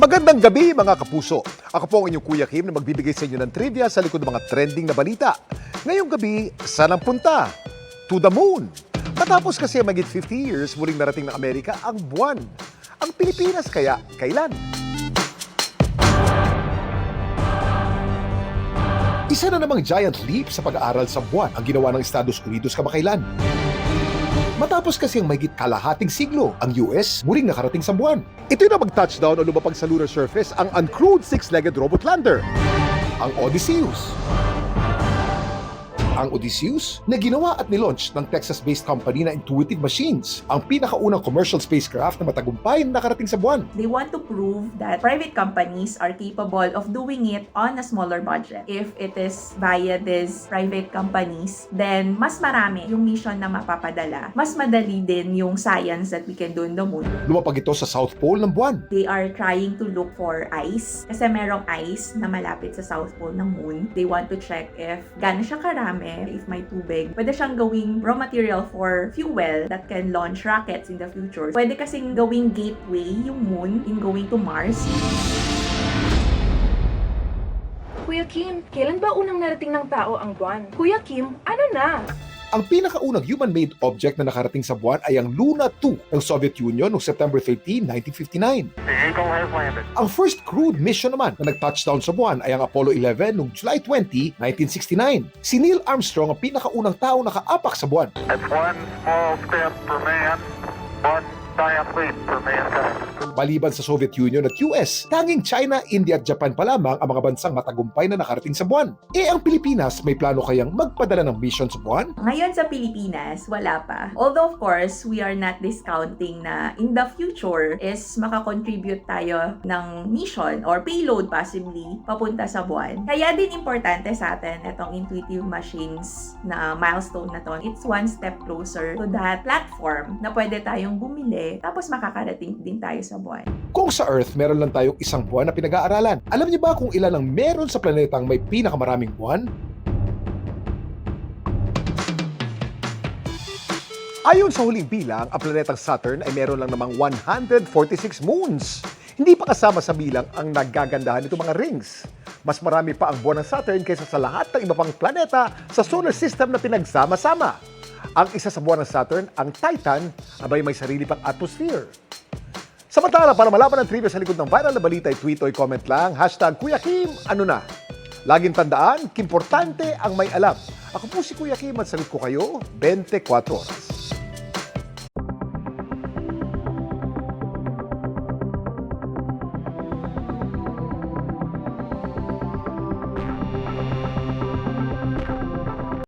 Magandang gabi mga kapuso. Ako po ang inyong Kuya Kim na magbibigay sa inyo ng trivia sa likod ng mga trending na balita. Ngayong gabi, saan ang punta? To the moon. Matapos kasi magit 50 years, muling narating ng Amerika ang buwan. Ang Pilipinas kaya, kailan? Isa na namang giant leap sa pag-aaral sa buwan ang ginawa ng Estados Unidos kamakailan. Matapos kasi ang mahigit kalahating siglo, ang US muling nakarating sa buwan. Ito'y na mag-touchdown o lumapag sa lunar surface ang uncrewed six-legged robot lander, ang Odysseus. Ang Odysseus na ginawa at nilaunch ng Texas-based company na Intuitive Machines, ang pinakaunang commercial spacecraft na matagumpay na nakarating sa buwan. They want to prove that private companies are capable of doing it on a smaller budget. If it is via these private companies, then mas marami yung mission na mapapadala. Mas madali din yung science that we can do in the moon. Lumapag ito sa South Pole ng buwan. They are trying to look for ice. Kasi merong ice na malapit sa South Pole ng moon. They want to check if gaano siya karami, if may tubig. Pwede siyang gawing raw material for fuel that can launch rockets in the future. Pwede kasing gawing gateway yung moon in going to Mars. Kuya Kim, kailan ba unang narating ng tao ang buwan? Kuya Kim, ano na? Ang pinakaunang human-made object na nakarating sa buwan ay ang Luna 2 ng Soviet Union noong September 13, 1959. The Eagle has landed. Ang first crewed mission naman na nag-touchdown sa buwan ay ang Apollo 11 noong July 20, 1969. Si Neil Armstrong ang pinakaunang tao nakaapak sa buwan. That's one small step for man, one giant leap for mankind. Maliban sa Soviet Union at US, tanging China, India at Japan pa lamang ang mga bansang matagumpay na nakarating sa buwan. Ang Pilipinas may plano kayang magpadala ng mission sa buwan? Ngayon sa Pilipinas, wala pa. Although of course, we are not discounting na in the future is makakontribute tayo ng mission or payload possibly papunta sa buwan. Kaya din importante sa atin itong Intuitive Machines na milestone na to. It's one step closer to that platform na pwede tayong bumili tapos makakarating din tayo sa buwan. Kung sa Earth meron lang tayong isang buwan na pinag-aaralan, alam niyo ba kung ilan ang meron sa planetang may pinakamaraming buwan? Ayon sa huling bilang, ang planetang Saturn ay meron lang namang 146 moons. Hindi pa kasama sa bilang ang nagagandahan nito mga rings. Mas marami pa ang buwan ng Saturn kaysa sa lahat ng iba pang planeta sa solar system na pinagsama-sama. Ang isa sa buwan ng Saturn, ang Titan, abay may sarili pang atmosphere. Samantala, para malaman ang trivia sa likod ng viral na balita, i-tweet o i-comment lang, #Kuya Kim, ano na? Laging tandaan, kimportante ang may alam. Ako po si Kuya Kim at sagot ko kayo, 24 oras.